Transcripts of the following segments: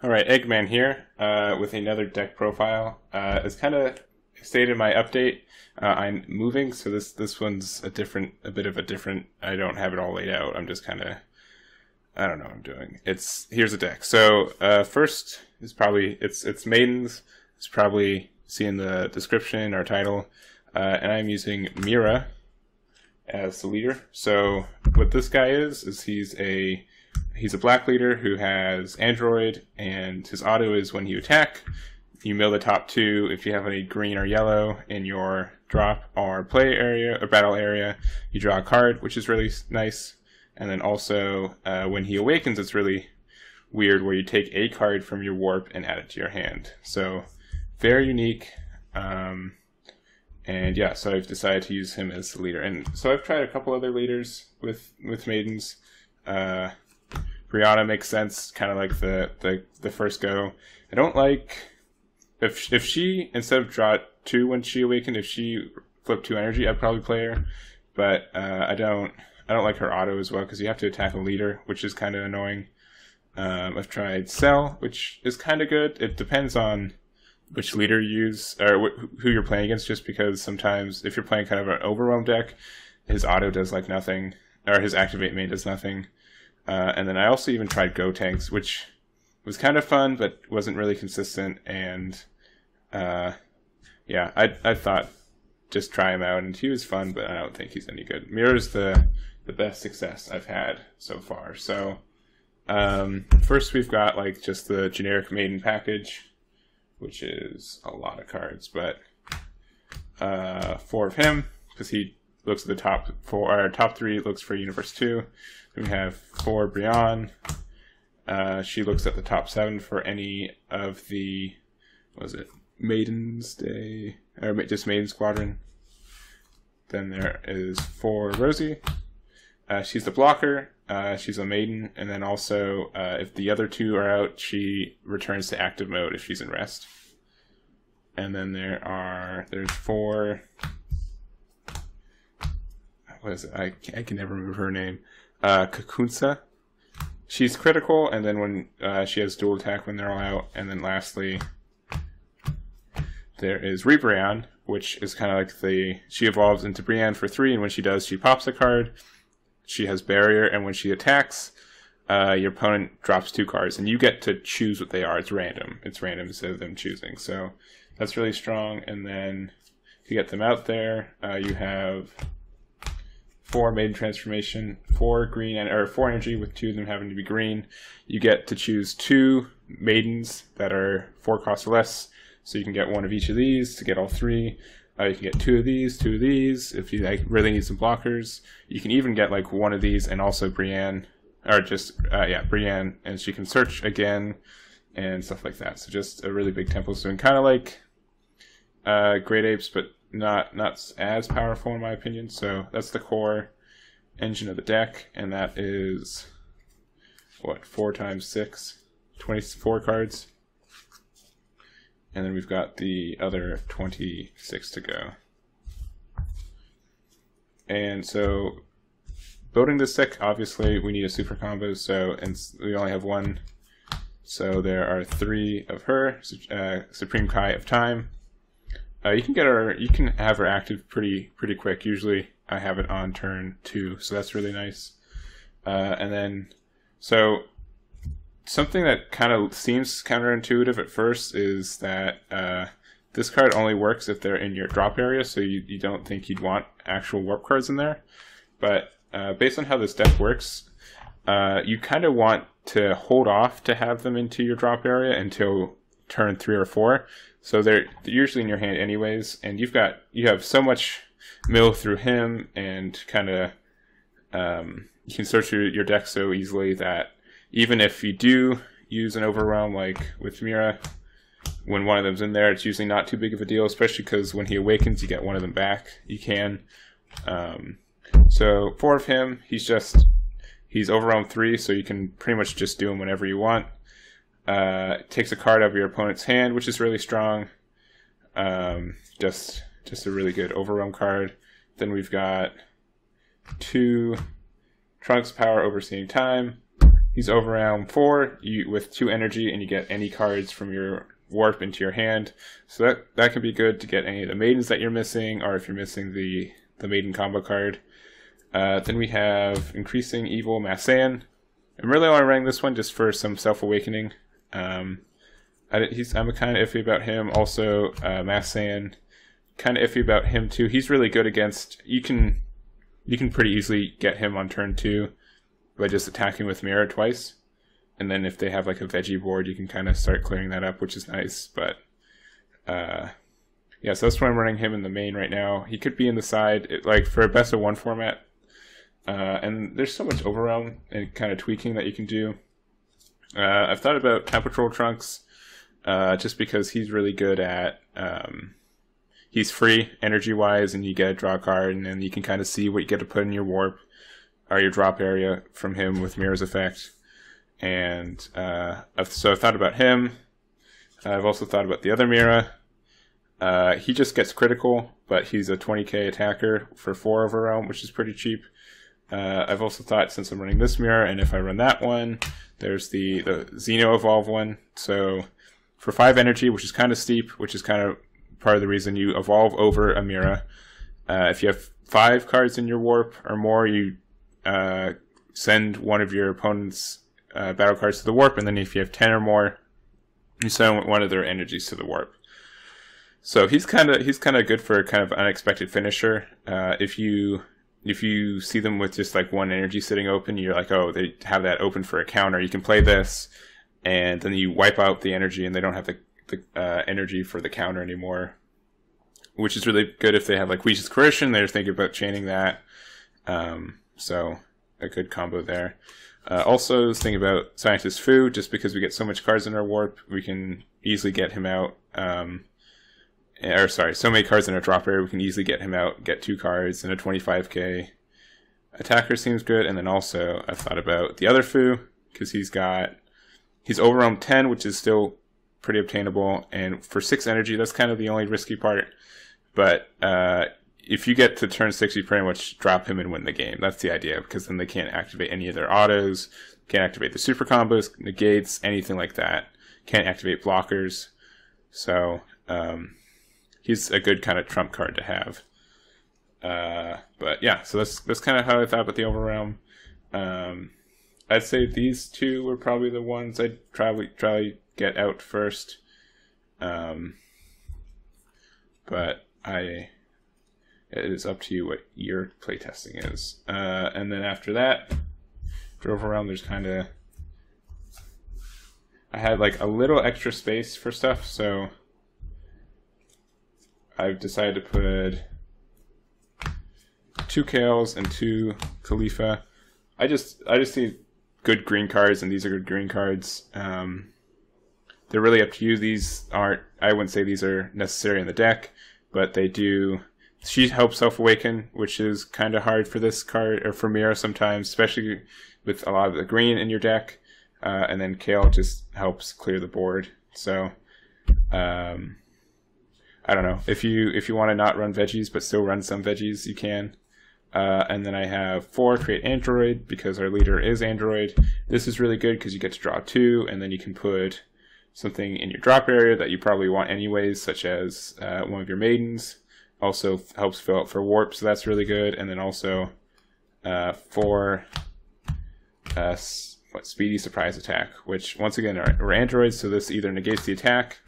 Alright, Eggman here with another deck profile. As kind of stated in my update, I'm moving, so this one's a bit of a different. I don't have it all laid out. I'm just kind of, I don't know what I'm doing. Here's a deck. So first is probably it's Maidens. It's probably see in the description or title, and I'm using Mira as the leader. So what this guy is he's a black leader who has Android, and his auto is when you attack, you mill the top two. If you have any green or yellow in your drop or play area or battle area, you draw a card, which is really nice. And then also, when he awakens, it's really weird where you take a card from your warp and add it to your hand. So very unique. And yeah, so I've decided to use him as the leader. And so I've tried a couple other leaders with Maidens. Brianne makes sense, kind of like the first go. I don't like if she, instead of draw 2 when she awakened, if she flipped 2 energy, I'd probably play her. But I don't like her auto as well, because you have to attack a leader, which is kind of annoying. I've tried Cell, which is kind of good. It depends on which leader you use or who you're playing against, just because sometimes if you're playing kind of an overwhelmed deck, his auto does like nothing, or his activate main does nothing. And then I also even tried Go Tanks, which was kind of fun, but wasn't really consistent. And yeah, I thought just try him out, and he was fun, but I don't think he's any good. Mira's the best success I've had so far. So first we've got like just the generic Maiden package, which is a lot of cards, but 4 of him, because he looks at the top 4, or top 3 looks for Universe 2. Then we have 4 Brianne. She looks at the top 7 for any of the, what was it, Maidens Day, or just Maiden Squadron. Then there is 4 Rozie. She's the blocker. She's a Maiden, and then also if the other 2 are out, she returns to active mode if she's in rest. And then there's 4. What is it? I can never remember her name. Kakunsa. She's critical, and then when she has dual attack when they're all out. And then lastly, there is Ribrianne, which is kind of like she evolves into Brianne for 3, and when she does, she pops a card. She has barrier, and when she attacks, your opponent drops 2 cards, and you get to choose what they are. It's random. It's random instead of them choosing. So that's really strong. And then to get them out there, you have 4 Maiden Transformation, 4 green, or 4 energy with 2 of them having to be green. You get to choose 2 Maidens that are 4 cost or less, so you can get 1 of each of these to get all 3. You can get 2 of these, 2 of these. If you like really need some blockers, you can even get like 1 of these and also Brianne, or just Brianne, and she can search again and stuff like that. So just a really big tempo swing, kind of like Great Apes, but not as powerful in my opinion. So that's the core engine of the deck, and that is what, 4 times 6, 24 cards. And then we've got the other 26 to go. And so building this deck, obviously we need a super combo, and we only have 1. So there are 3 of her, Supreme Kai of Time. You can have her active pretty quick. Usually I have it on turn 2, so that's really nice. And then, so something that kind of seems counterintuitive at first is that this card only works if they're in your drop area, so you don't think you'd want actual warp cards in there. But based on how this deck works, you kind of want to hold off to have them into your drop area until turn 3 or 4. So they're usually in your hand anyways, and you have so much mill through him, and kind of you can search your deck so easily that even if you do use an overwhelm like with Mira, when one of them's in there, it's usually not too big of a deal, especially because when he awakens, you get one of them back. You can. So 4 of him, he's overwhelmed 3, so you can pretty much just do him whenever you want. Takes a card out of your opponent's hand, which is really strong. Just a really good overwhelm card. Then we've got 2 Trunks Power, Overseeing Time. He's over round 4 with 2 energy, and you get any cards from your warp into your hand. So that can be good to get any of the maidens that you're missing, or if you're missing the maiden combo card. Then we have Increasing Evil Saiyan. I'm really only running this one just for some self-awakening. I'm kind of iffy about him. Also, Saiyan, kind of iffy about him too. He's really good against, you can pretty easily get him on turn 2 by just attacking with Mira twice. And then if they have like a veggie board, you can kind of start clearing that up, which is nice. But yeah, so that's why I'm running him in the main right now. He could be in the side, like for a best of 1 format. And there's so much overwhelm and kind of tweaking that you can do. I've thought about Time Patrol Trunks, just because he's really good at, he's free energy-wise, and you get to draw a card, and then you can kind of see what you get to put in your warp, or your drop area from him with Mira's effect. And so I've thought about him. I've also thought about the other Mira. He just gets critical, but he's a 20k attacker for 4 overwhelm, which is pretty cheap. I've also thought, since I'm running this Mira, and if I run that one, there's the Xeno Evolve one. So for 5 energy, which is kind of steep, which is kind of part of the reason you evolve over a Mira. If you have 5 cards in your warp or more, you send one of your opponent's battle cards to the warp, and then if you have 10 or more, you send one of their energies to the warp. So he's kind of good for kind of unexpected finisher. If you see them with just like 1 energy sitting open, you're like, oh, they have that open for a counter. You can play this, and then you wipe out the energy, and they don't have the energy for the counter anymore, which is really good if they have like Weesh's Coercion. They're thinking about chaining that. So a good combo there. Also, thinking about Scientist Fu, just because we get so much cards in our warp, we can easily get him out. So many cards in our drop area, we can easily get him out, get 2 cards, and a 25k attacker seems good. And then also, I've thought about the other Fu, because he's overwhelmed 10, which is still pretty obtainable, and for 6 energy, that's kind of the only risky part. But if you get to turn 6, you pretty much drop him and win the game. That's the idea, because then they can't activate any of their autos, can't activate the super combos, negates, anything like that. Can't activate blockers. So he's a good kind of trump card to have. But yeah, so that's kind of how I thought about the overwhelm. I'd say these 2 were probably the ones I'd try get out first. But it is up to you what your playtesting is. And then after that, drove around, there's kind of, I had like a little extra space for stuff, so I've decided to put 2 Kales and 2 Caulifla. I just need good green cards, and these are good green cards. They're really up to you. These aren't, I wouldn't say these are necessary in the deck, but they do. She helps self-awaken, which is kind of hard for this card, or for Mira sometimes, especially with a lot of the green in your deck. And then Kale just helps clear the board. So, I don't know. If you want to not run veggies, but still run some veggies, you can. And then I have 4, create Android, because our leader is Android. This is really good because you get to draw 2, and then you can put something in your drop area that you probably want anyways, such as one of your maidens. Also helps fill out for warp, so that's really good. And then also 4 speedy surprise attack, which once again we're androids, so this either negates the attack,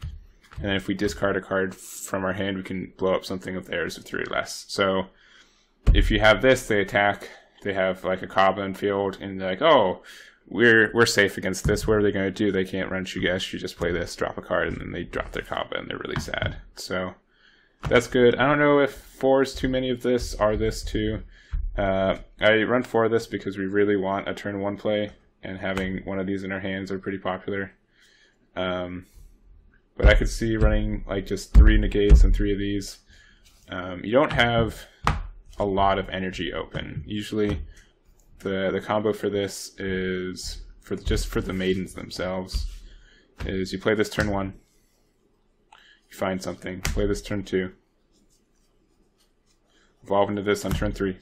and then if we discard a card from our hand, we can blow up something of theirs with 3 or less. So if you have this, they attack, they have like a Goblin field, and they're like, oh, we're safe against this. What are they going to do? They can't run Shugesh. You just play this, drop a card, and then they drop their Goblin, and they're really sad. So that's good. I don't know if 4 is too many of this, or this too. I run 4 of this because we really want a turn 1 play, and having one of these in our hands are pretty popular. But I could see running like just 3 negates and 3 of these. You don't have a lot of energy open. Usually the combo for this is, just for the maidens themselves, is you play this turn 1, you find something, play this turn 2, evolve into this on turn 3,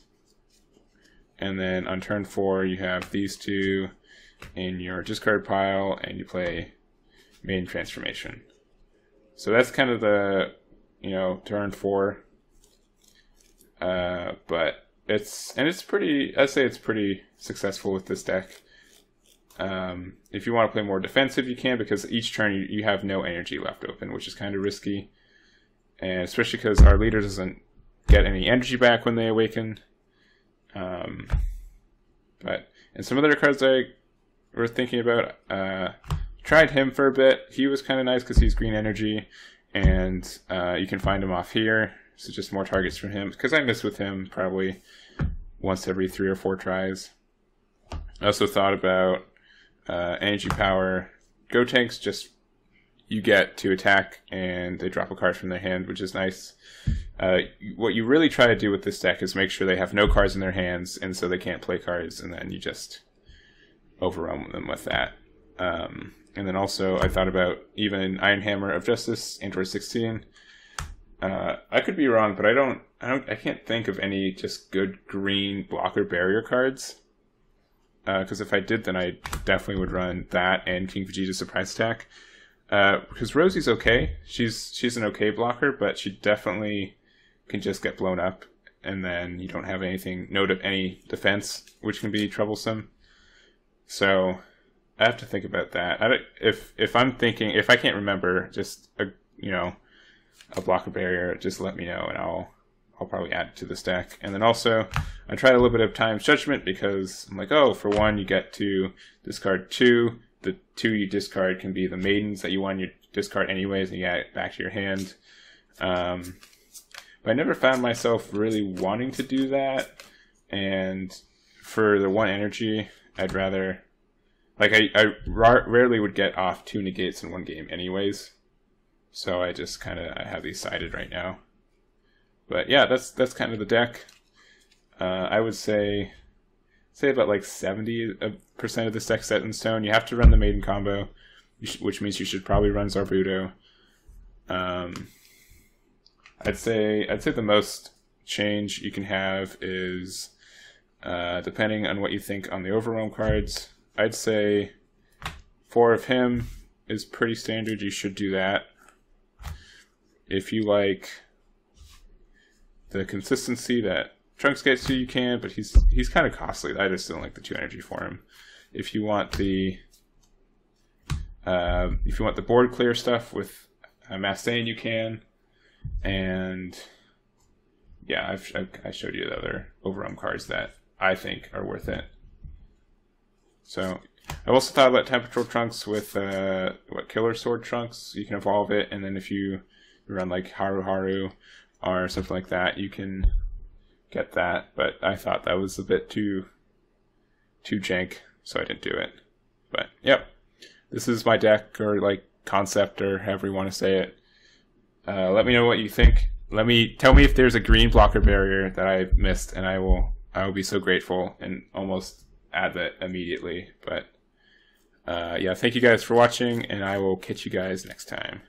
and then on turn 4 you have these 2, in your discard pile, and you play Maiden Transformation. So that's kind of the, turn 4. But it's pretty, I'd say it's pretty successful with this deck. If you want to play more defensive, you can, because each turn you have no energy left open, which is kind of risky. And especially because our leader doesn't get any energy back when they awaken. But and some other cards I were thinking about, tried him for a bit. He was kind of nice because he's green energy, and you can find him off here. So just more targets for him, because I miss with him probably once every 3 or 4 tries. I also thought about energy power go tanks. Just you get to attack and they drop a card from their hand, which is nice. What you really try to do with this deck is make sure they have no cards in their hands, and so they can't play cards, and then you just overwhelm them with that. And then also I thought about even Iron Hammer of Justice, Android 16. I could be wrong, but I can't think of any just good green blocker barrier cards. Because if I did, then I definitely would run that and King Vegeta's surprise attack. Because Rozie's okay. She's an okay blocker, but she definitely can just get blown up, and then you don't have any defense, which can be troublesome. So I have to think about that. If I can't remember, just a blocker barrier, just let me know, and I'll probably add it to this deck. And then also, I tried a little bit of Time's Judgment, because I'm like, oh, for 1 you get to discard 2. The 2 you discard can be the Maidens that you want you discard anyways, and you add it back to your hand. But I never found myself really wanting to do that. And for the 1 energy, I'd rather, I rarely would get off 2 negates in 1 game anyways. So I just I have these sided right now. But yeah, that's kind of the deck. I would say about 70% of this deck set in stone. You have to run the Maiden combo, which means you should probably run Zarbuto. I'd say the most change you can have is, depending on what you think on the overwhelm cards, I'd say 4 of him is pretty standard. You should do that. If you like the consistency that Trunks gets you can, but he's kind of costly. I just don't like the 2 energy for him. If you want the board clear stuff with Saiyan, you can. And yeah, I showed you the other overwhelm cards that I think are worth it. So I've also thought about Temperature Trunks with Killer Sword Trunks. You can evolve it, and then if you run Haru or something like that, you can get that. But I thought that was a bit too jank, so I didn't do it. But yep, this is my deck, or concept, or however you want to say it. Let me know what you think. Tell me if there's a green blocker barrier that I've missed, and I will be so grateful and almost add that immediately. But yeah, thank you guys for watching, and I will catch you guys next time.